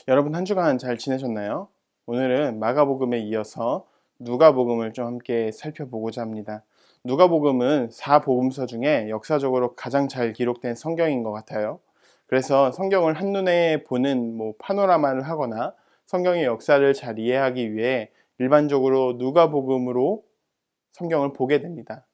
여러분 한 주간 잘 지내셨나요? 오늘은 마가복음에 이어서 누가복음을 좀 함께 살펴보고자 합니다. 누가복음은 4복음서 중에 역사적으로 가장 잘 기록된 성경인 것 같아요. 그래서 성경을 한눈에 보는 파노라마를 하거나 성경의 역사를 잘 이해하기 위해 일반적으로 누가복음으로 성경을 보게 됩니다.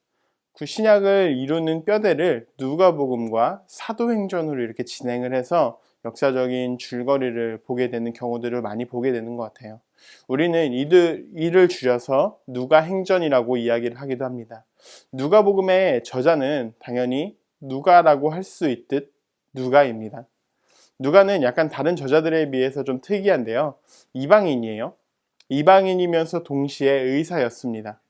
그 신약을 이루는 뼈대를 누가복음과 사도행전으로 이렇게 진행을 해서 역사적인 줄거리를 보게 되는 경우들을 많이 보게 되는 것 같아요. 우리는 이를 줄여서 누가행전이라고 이야기를 하기도 합니다. 누가복음의 저자는 당연히 누가라고 할 수 있듯 누가입니다. 누가는 약간 다른 저자들에 비해서 좀 특이한데요. 이방인이에요. 이방인이면서 동시에 의사였습니다.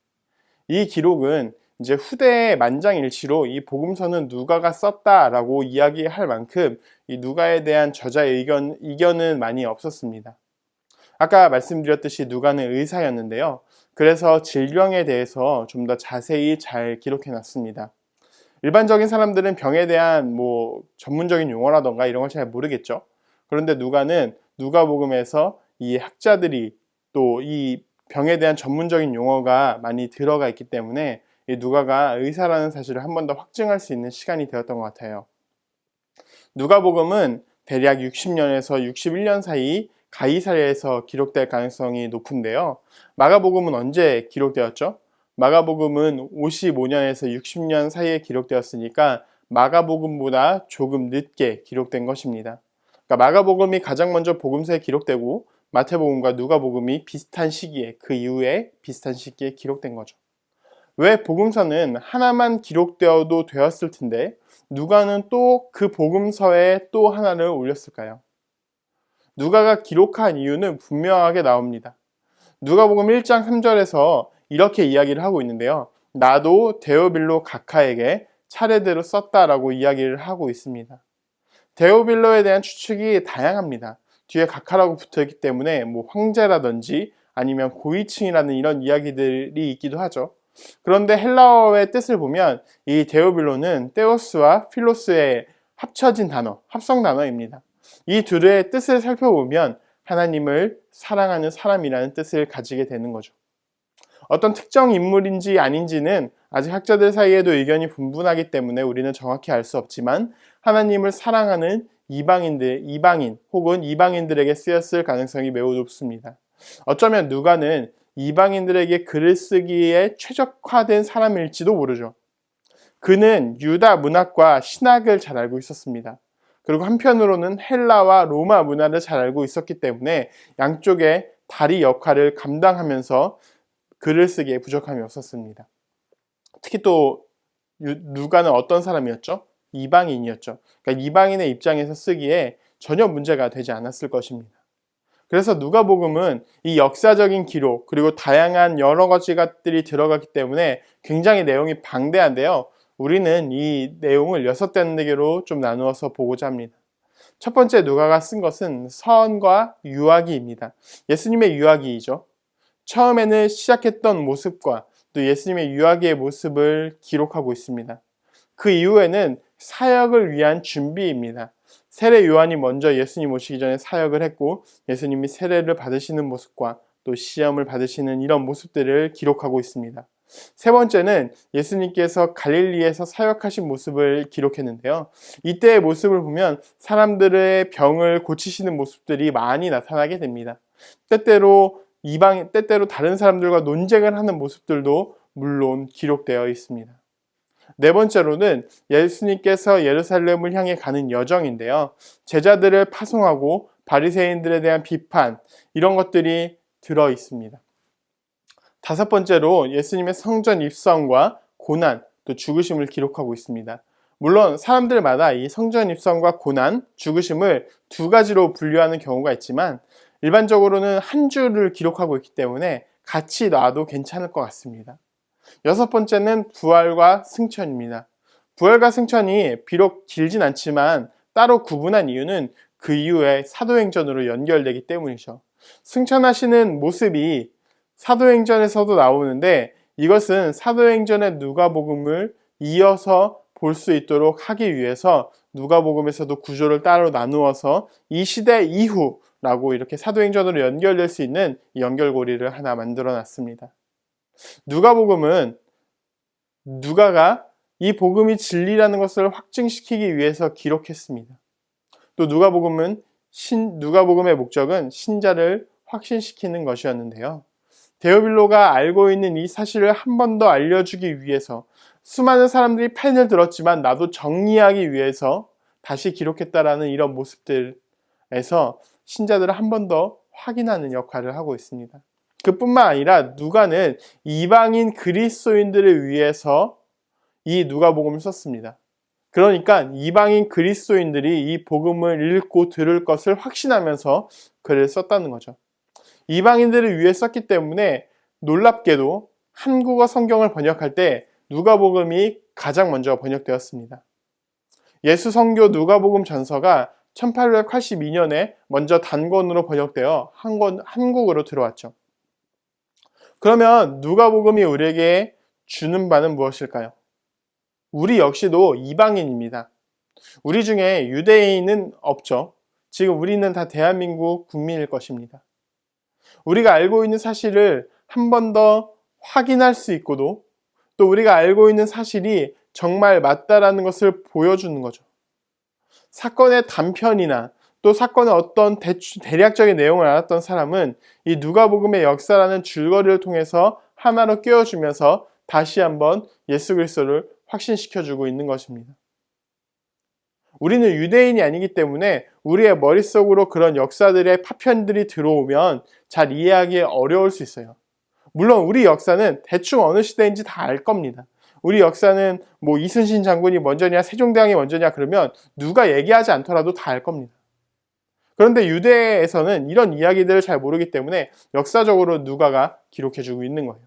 이 기록은 이제 후대의 만장일치로 이 복음서는 누가가 썼다라고 이야기할 만큼 이 누가에 대한 저자의 이견은 많이 없었습니다. 아까 말씀드렸듯이 누가는 의사였는데요. 그래서 질병에 대해서 좀 더 자세히 잘 기록해 놨습니다. 일반적인 사람들은 병에 대한 전문적인 용어라던가 이런 걸 잘 모르겠죠. 그런데 누가는 누가복음에서 이 학자들이 또 이 병에 대한 전문적인 용어가 많이 들어가 있기 때문에 이 누가가 의사라는 사실을 한 번 더 확증할 수 있는 시간이 되었던 것 같아요. 누가복음은 대략 60년에서 61년 사이 가이사랴에서 기록될 가능성이 높은데요. 마가복음은 언제 기록되었죠? 마가복음은 55년에서 60년 사이에 기록되었으니까 마가복음보다 조금 늦게 기록된 것입니다. 그러니까 마가복음이 가장 먼저 복음서에 기록되고 마태복음과 누가복음이 비슷한 시기에, 그 이후에 비슷한 시기에 기록된 거죠. 왜 복음서는 하나만 기록되어도 되었을 텐데 누가는 또 그 복음서에 또 하나를 올렸을까요? 누가가 기록한 이유는 분명하게 나옵니다. 누가복음 1장 3절에서 이렇게 이야기를 하고 있는데요. 나도 데오빌로 각하에게 차례대로 썼다라고 이야기를 하고 있습니다. 데오빌로에 대한 추측이 다양합니다. 뒤에 각하라고 붙어있기 때문에 황제라든지 아니면 고위층이라는 이런 이야기들이 있기도 하죠. 그런데 헬라어의 뜻을 보면 이 데오빌로는 테오스와 필로스의 합쳐진 단어, 합성 단어입니다. 이 둘의 뜻을 살펴보면 하나님을 사랑하는 사람이라는 뜻을 가지게 되는 거죠. 어떤 특정 인물인지 아닌지는 아직 학자들 사이에도 의견이 분분하기 때문에 우리는 정확히 알 수 없지만 하나님을 사랑하는 이방인 혹은 이방인들에게 쓰였을 가능성이 매우 높습니다. 어쩌면 누가는 이방인들에게 글을 쓰기에 최적화된 사람일지도 모르죠. 그는 유다 문학과 신학을 잘 알고 있었습니다. 그리고 한편으로는 헬라와 로마 문화를 잘 알고 있었기 때문에 양쪽의 다리 역할을 감당하면서 글을 쓰기에 부족함이 없었습니다. 특히 또 누가는 어떤 사람이었죠? 이방인이었죠. 그러니까 이방인의 입장에서 쓰기에 전혀 문제가 되지 않았을 것입니다. 그래서 누가복음은 이 역사적인 기록 그리고 다양한 여러 가지들이 들어갔기 때문에 굉장히 내용이 방대한데요. 우리는 이 내용을 6단계로 좀 나누어서 보고자 합니다. 첫 번째 누가가 쓴 것은 서언과 유아기입니다. 예수님의 유아기이죠. 처음에는 시작했던 모습과 또 예수님의 유아기의 모습을 기록하고 있습니다. 그 이후에는 사역을 위한 준비입니다. 세례 요한이 먼저 예수님 오시기 전에 사역을 했고 예수님이 세례를 받으시는 모습과 또 시험을 받으시는 이런 모습들을 기록하고 있습니다. 세 번째는 예수님께서 갈릴리에서 사역하신 모습을 기록했는데요. 이때의 모습을 보면 사람들의 병을 고치시는 모습들이 많이 나타나게 됩니다. 때때로 다른 사람들과 논쟁을 하는 모습들도 물론 기록되어 있습니다. 네 번째로는 예수님께서 예루살렘을 향해 가는 여정인데요. 제자들을 파송하고 바리새인들에 대한 비판 이런 것들이 들어 있습니다. 다섯 번째로 예수님의 성전 입성과 고난 또 죽으심을 기록하고 있습니다. 물론 사람들마다 이 성전 입성과 고난, 죽으심을 두 가지로 분류하는 경우가 있지만 일반적으로는 한 줄을 기록하고 있기 때문에 같이 놔도 괜찮을 것 같습니다. 여섯 번째는 부활과 승천입니다. 부활과 승천이 비록 길진 않지만 따로 구분한 이유는 그 이후에 사도행전으로 연결되기 때문이죠. 승천하시는 모습이 사도행전에서도 나오는데 이것은 사도행전의 누가복음을 이어서 볼 수 있도록 하기 위해서 누가복음에서도 구조를 따로 나누어서 이 시대 이후 라고 이렇게 사도행전으로 연결될 수 있는 연결고리를 하나 만들어 놨습니다. 누가복음은 누가가 이 복음이 진리라는 것을 확증시키기 위해서 기록했습니다. 또 누가복음의 목적은 신자를 확신시키는 것이었는데요. 데오빌로가 알고 있는 이 사실을 한 번 더 알려주기 위해서 수많은 사람들이 펜을 들었지만 나도 정리하기 위해서 다시 기록했다라는 이런 모습들에서 신자들을 한 번 더 확인하는 역할을 하고 있습니다. 그뿐만 아니라 누가는 이방인 그리스도인들을 위해서 이 누가복음을 썼습니다. 그러니까 이방인 그리스도인들이 이 복음을 읽고 들을 것을 확신하면서 글을 썼다는 거죠. 이방인들을 위해 썼기 때문에 놀랍게도 한국어 성경을 번역할 때 누가복음이 가장 먼저 번역되었습니다. 예수 성교 누가복음 전서가 1882년에 먼저 단권으로 번역되어 한국으로 들어왔죠. 그러면 누가복음이 우리에게 주는 바는 무엇일까요? 우리 역시도 이방인입니다. 우리 중에 유대인은 없죠. 지금 우리는 다 대한민국 국민일 것입니다. 우리가 알고 있는 사실을 한 번 더 확인할 수 있고도 또 우리가 알고 있는 사실이 정말 맞다라는 것을 보여주는 거죠. 사건의 단편이나 또 사건의 어떤 대략적인 내용을 알았던 사람은 이 누가복음의 역사라는 줄거리를 통해서 하나로 꿰어주면서 다시 한번 예수 그리스도를 확신시켜주고 있는 것입니다. 우리는 유대인이 아니기 때문에 우리의 머릿속으로 그런 역사들의 파편들이 들어오면 잘 이해하기 어려울 수 있어요. 물론 우리 역사는 대충 어느 시대인지 다 알 겁니다. 우리 역사는 뭐 이순신 장군이 먼저냐 세종대왕이 먼저냐 그러면 누가 얘기하지 않더라도 다 알 겁니다. 그런데 유대에서는 이런 이야기들을 잘 모르기 때문에 역사적으로 누가가 기록해주고 있는 거예요.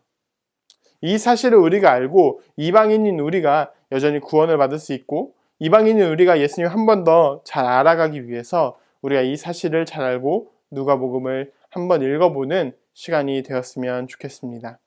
이 사실을 우리가 알고 이방인인 우리가 여전히 구원을 받을 수 있고 이방인인 우리가 예수님 한 번 더 잘 알아가기 위해서 우리가 이 사실을 잘 알고 누가복음을 한번 읽어보는 시간이 되었으면 좋겠습니다.